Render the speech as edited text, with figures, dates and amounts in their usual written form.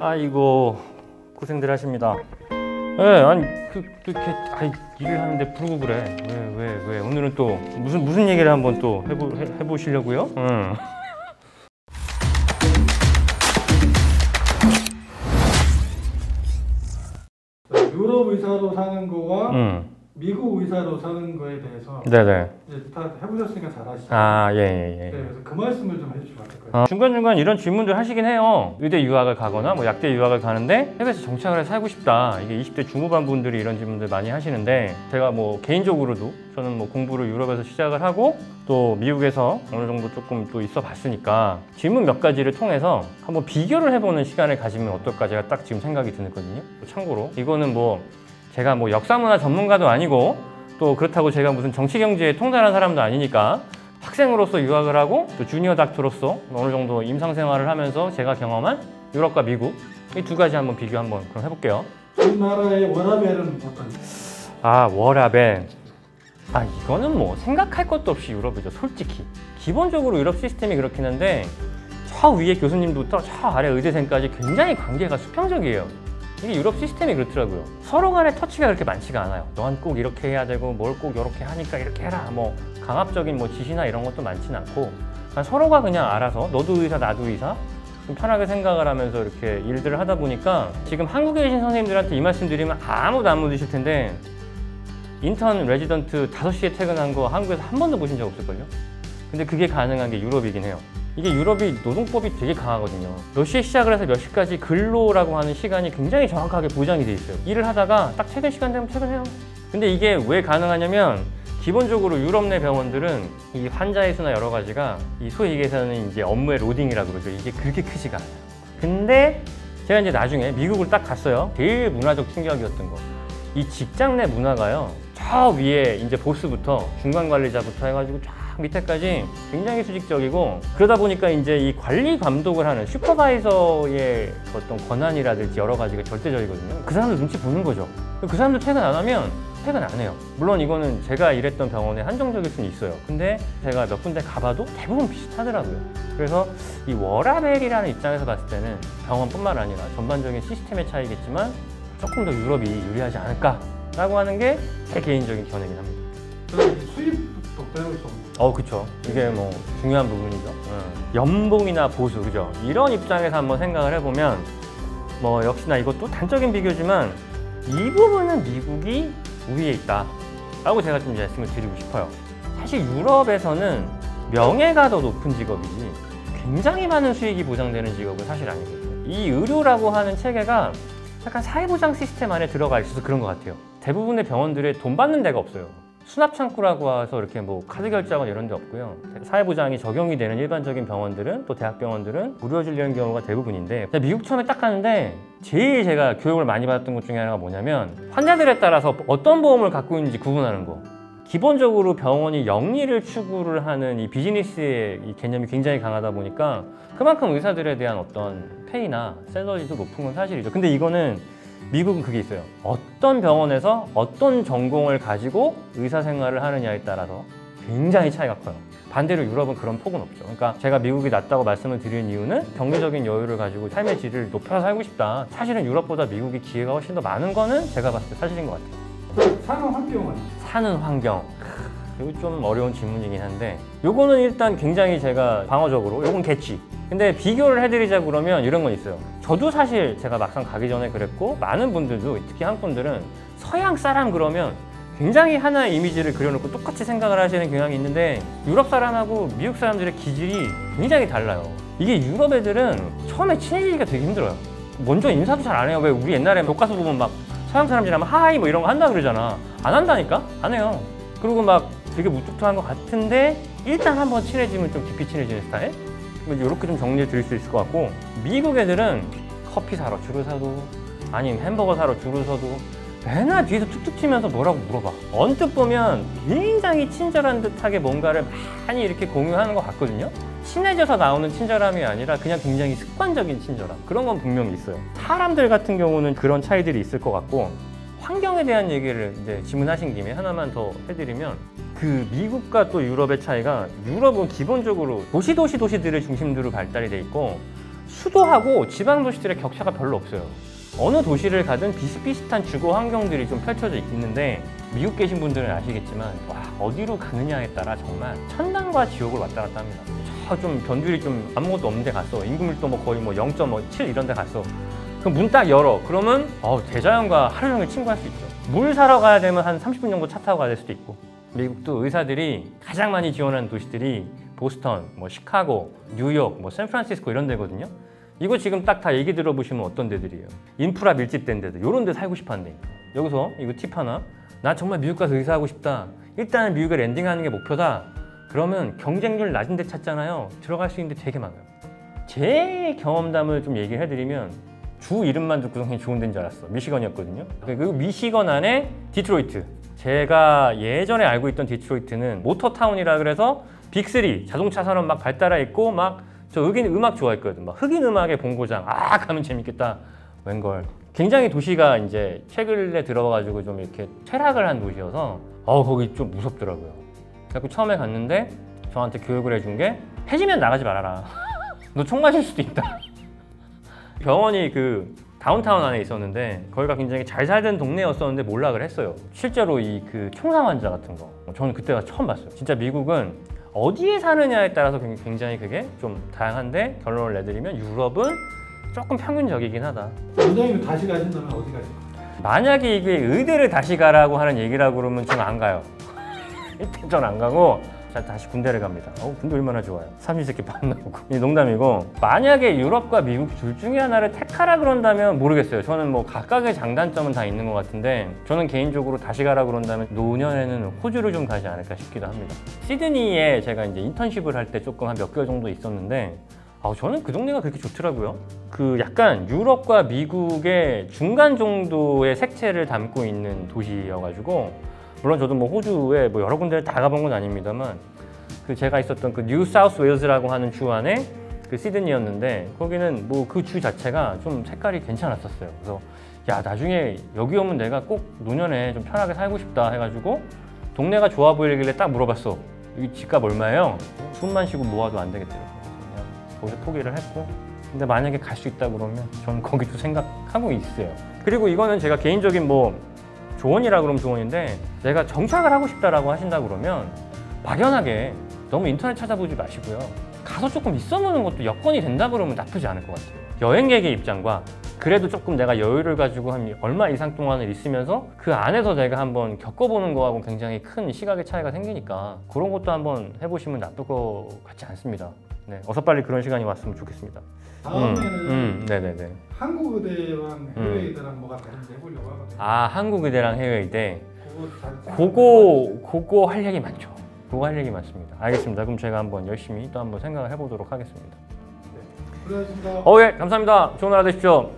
아이고 고생들 하십니다. 네, 아니 이렇게 일을 하는데 부르고 그래. 왜 오늘은 또 무슨 얘기를 한번 또 해보시려고요? 응. 유럽 의사로 사는 거와 미국 의사로 사는 거에 대해서 네네. 이제 다 해보셨으니까 잘 아시죠? 예. 네, 그래서 그 말씀을 좀 해주시면 어떨까요? 중간중간 이런 질문들 하시긴 해요. 의대 유학을 가거나 뭐 약대 유학을 가는데 해외에서 정착을 해서 살고 싶다. 이게 20대 중후반 분들이 이런 질문들 많이 하시는데, 제가 뭐 개인적으로도 저는 뭐 공부를 유럽에서 시작을 하고 또 미국에서 어느 정도 조금 또 있어 봤으니까 질문 몇 가지를 통해서 한번 비교를 해보는 시간을 가지면 어떨까, 제가 딱 지금 생각이 드거든요. 참고로 이거는 뭐 제가 뭐 역사문화 전문가도 아니고 또 그렇다고 제가 무슨 정치경제에 통달한 사람도 아니니까, 학생으로서 유학을 하고 또 주니어 닥터로서 어느 정도 임상생활을 하면서 제가 경험한 유럽과 미국, 이 두 가지 한번 비교 한번 그럼 해볼게요. 두 나라의 워라밸은 어떤지? 워라밸. 이거는 뭐 생각할 것도 없이 유럽이죠, 솔직히. 기본적으로 유럽 시스템이 그렇긴 한데, 저 위에 교수님부터 저 아래 의대생까지 굉장히 관계가 수평적이에요. 이게 유럽 시스템이 그렇더라고요. 서로 간의 터치가 그렇게 많지가 않아요. 넌 꼭 이렇게 해야 되고 뭘 꼭 이렇게 하니까 이렇게 해라, 뭐 강압적인 뭐 지시나 이런 것도 많지는 않고, 서로가 그냥 알아서 너도 의사 나도 의사 좀 편하게 생각을 하면서 이렇게 일들을 하다 보니까, 지금 한국에 계신 선생님들한테 이 말씀 드리면 아무도 안 믿으실 텐데, 인턴 레지던트 5시에 퇴근한 거 한국에서 한 번도 보신 적 없을걸요? 근데 그게 가능한 게 유럽이긴 해요. 이게 유럽이 노동법이 되게 강하거든요. 몇 시에 시작을 해서 몇 시까지 근로라고 하는 시간이 굉장히 정확하게 보장이 돼 있어요. 일을 하다가 딱 퇴근 시간 되면 퇴근해요. 근데 이게 왜 가능하냐면, 기본적으로 유럽 내 병원들은 이 환자의 수나 여러 가지가 이 소위 얘기해서는 이제 업무의 로딩이라고 그러죠. 이게 그렇게 크지가 않아요. 근데 제가 이제 나중에 미국을 딱 갔어요. 제일 문화적 충격이었던 거, 이 직장 내 문화가요, 저 위에 이제 보스부터 중간 관리자부터 해가지고 쫙 밑에까지 굉장히 수직적이고, 그러다 보니까 이제 이 관리 감독을 하는 슈퍼바이저의 어떤 권한이라든지 여러 가지가 절대적이거든요. 그 사람들 눈치 보는 거죠. 그 사람들 퇴근 안 하면 퇴근 안 해요. 물론 이거는 제가 일했던 병원에 한정적일 수는 있어요. 근데 제가 몇 군데 가봐도 대부분 비슷하더라고요. 그래서 이 워라밸이라는 입장에서 봤을 때는 병원뿐만 아니라 전반적인 시스템의 차이겠지만 조금 더 유럽이 유리하지 않을까라고 하는 게 제 개인적인 견해긴 합니다. 그래서 수입도 빼놓을 수 없는. 그쵸. 이게 뭐 중요한 부분이죠. 연봉이나 보수, 그죠? 이런 입장에서 한번 생각을 해보면, 뭐 역시나 이것도 단적인 비교지만 이 부분은 미국이 우위에 있다 라고 제가 좀 말씀을 드리고 싶어요. 사실 유럽에서는 명예가 더 높은 직업이지 굉장히 많은 수익이 보장되는 직업은 사실 아니거든요. 이 의료라고 하는 체계가 약간 사회보장 시스템 안에 들어가 있어서 그런 것 같아요. 대부분의 병원들에 돈 받는 데가 없어요. 수납창구라고 해서 이렇게 뭐 카드 결제하거나 이런 데 없고요. 사회보장이 적용이 되는 일반적인 병원들은, 또 대학병원들은 무료 진료인 경우가 대부분인데, 미국 처음에 딱 가는데 제일 제가 교육을 많이 받았던 것 중에 하나가 뭐냐면, 환자들에 따라서 어떤 보험을 갖고 있는지 구분하는 거. 기본적으로 병원이 영리를 추구를 하는 이 비즈니스의 이 개념이 굉장히 강하다 보니까 그만큼 의사들에 대한 어떤 페이나 샐러리도 높은 건 사실이죠. 근데 이거는 미국은 그게 있어요. 어떤 병원에서 어떤 전공을 가지고 의사 생활을 하느냐에 따라서 굉장히 차이가 커요. 반대로 유럽은 그런 폭은 없죠. 그러니까 제가 미국이 낫다고 말씀을 드리는 이유는 경제적인 여유를 가지고 삶의 질을 높여서 살고 싶다. 사실은 유럽보다 미국이 기회가 훨씬 더 많은 거는 제가 봤을 때 사실인 것 같아요. 사는 환경은? 사는 환경. 이거 좀 어려운 질문이긴 한데, 요거는 일단 굉장히 제가 방어적으로 요건 개취. 근데 비교를 해드리자 그러면 이런 건 있어요. 저도 사실 제가 막상 가기 전에 그랬고, 많은 분들도, 특히 한국 분들은 서양 사람 그러면 굉장히 하나의 이미지를 그려놓고 똑같이 생각을 하시는 경향이 있는데, 유럽 사람하고 미국 사람들의 기질이 굉장히 달라요. 이게 유럽 애들은 처음에 친해지기가 되게 힘들어요. 먼저 인사도 잘 안 해요. 왜 우리 옛날에 교과서 보면 막 서양 사람들이 하면 하이 뭐 이런 거 한다 그러잖아. 안 한다니까? 안 해요. 그리고 막 되게 무뚝뚝한 것 같은데 일단 한번 친해지면 좀 깊이 친해지는 스타일? 이렇게 좀 정리해 드릴 수 있을 것 같고, 미국 애들은 커피 사러 줄을 서도 아니면 햄버거 사러 줄을 서도 맨날 뒤에서 툭툭 치면서 뭐라고 물어봐. 언뜻 보면 굉장히 친절한 듯하게 뭔가를 많이 이렇게 공유하는 것 같거든요. 친해져서 나오는 친절함이 아니라 그냥 굉장히 습관적인 친절함, 그런 건 분명히 있어요. 사람들 같은 경우는 그런 차이들이 있을 것 같고, 환경에 대한 얘기를 이제 질문하신 김에 하나만 더 해드리면, 그 미국과 또 유럽의 차이가, 유럽은 기본적으로 도시들의 중심으로 발달이 돼 있고 수도하고 지방 도시들의 격차가 별로 없어요. 어느 도시를 가든 비슷비슷한 주거 환경들이 좀 펼쳐져 있는데 미국 계신 분들은 아시겠지만 와, 어디로 가느냐에 따라 정말 천당과 지옥을 왔다 갔다 합니다. 좀 변두리 좀 아무것도 없는 데 갔어. 인구 밀도 뭐 거의 뭐 0.7 이런 데 갔어. 그럼 문 딱 열어. 그러면 대자연과 하루 종일 친구할 수 있죠. 물 사러 가야 되면 한 30분 정도 차 타고 가야 될 수도 있고. 미국도 의사들이 가장 많이 지원하는 도시들이 보스턴, 뭐 시카고, 뉴욕, 뭐 샌프란시스코 이런 데거든요. 이거 지금 딱 다 얘기 들어보시면 어떤 데들이에요. 인프라 밀집된 데들, 이런 데 살고 싶어 한다니까. 여기서 이거 팁 하나. 나 정말 미국 가서 의사하고 싶다. 일단은 미국에 랜딩하는 게 목표다. 그러면 경쟁률 낮은 데 찾잖아요. 들어갈 수 있는 데 되게 많아요. 제 경험담을 좀 얘기를 해드리면 주 이름만 듣고 굉장히 좋은 데인 줄 알았어. 미시건이었거든요. 그리고 미시건 안에 디트로이트. 제가 예전에 알고 있던 디트로이트는 모터타운이라 그래서 빅3 자동차 산업 막 발달해 있고 막 저 흑인 음악 좋아했거든. 막 흑인 음악의 본고장. 가면 재밌겠다. 웬걸. 굉장히 도시가 이제 최근에 들어가지고 좀 이렇게 퇴락을 한 도시여서 거기 좀 무섭더라고요. 그래서 처음에 갔는데 저한테 교육을 해준 게 해지면 나가지 말아라. 너 총 맞을 수도 있다. 병원이 그 다운타운 안에 있었는데 거기가 굉장히 잘 살던 동네였었는데 몰락을 했어요. 실제로 이 그 총상 환자 같은 거 저는 그때가 처음 봤어요. 진짜 미국은 어디에 사느냐에 따라서 굉장히 그게 좀 다양한데 결론을 내드리면 유럽은 조금 평균적이긴 하다. 원장님 다시 가신다면 어디 가실 거예요? 만약에 이게 의대를 다시 가라고 하는 얘기라고 그러면 저는 안 가요. 일단 전 안 가고 다시 군대를 갑니다. 군대 얼마나 좋아요. 삼시세끼 밥 나오고. 농담이고 만약에 유럽과 미국 둘 중에 하나를 택하라 그런다면 모르겠어요. 저는 뭐 각각의 장단점은 다 있는 것 같은데 저는 개인적으로 다시 가라 그런다면 노년에는 호주를 좀 가지 않을까 싶기도 합니다. 시드니에 제가 이제 인턴십을 할 때 조금 한 몇 개월 정도 있었는데 저는 그 동네가 그렇게 좋더라고요. 그 약간 유럽과 미국의 중간 정도의 색채를 담고 있는 도시여가지고 물론 저도 뭐 호주에 뭐 여러 군데를 다 가본 건 아닙니다만 그 제가 있었던 그 뉴 사우스 웨일즈라고 하는 주 안에 그 시드니였는데 거기는 뭐 그 주 자체가 좀 색깔이 괜찮았었어요. 그래서 야 나중에 여기 오면 내가 꼭 노년에 좀 편하게 살고 싶다 해가지고 동네가 좋아 보이길래 딱 물어봤어. 여기 집값 얼마예요? 숨만 쉬고 모아도 안 되겠더라고요. 그냥 거기서 포기를 했고 근데 만약에 갈 수 있다 그러면 저는 거기도 생각하고 있어요. 그리고 이거는 제가 개인적인 뭐 조언이라 그러면 조언인데 내가 정착을 하고 싶다라고 하신다 그러면 막연하게 너무 인터넷 찾아보지 마시고요. 가서 조금 있어보는 것도 여건이 된다 그러면 나쁘지 않을 것 같아요. 여행객의 입장과 그래도 조금 내가 여유를 가지고 한 얼마 이상 동안을 있으면서 그 안에서 내가 한번 겪어보는 거하고 굉장히 큰 시각의 차이가 생기니까 그런 것도 한번 해보시면 나쁠 것 같지 않습니다. 네, 어서 빨리 그런 시간이 왔으면 좋겠습니다. 다음에는 네네네. 한국 의대랑 해외 의대랑 뭐가 다른지 해보려고 하거든요. 한국 의대랑 해외 의대. 그거 그거 할 얘기 많죠. 그거 할 얘기 많습니다. 알겠습니다. 그럼 제가 한번 열심히 또 한번 생각을 해보도록 하겠습니다. 고생하셨습니다. 예, 감사합니다. 좋은 하루 되십시오.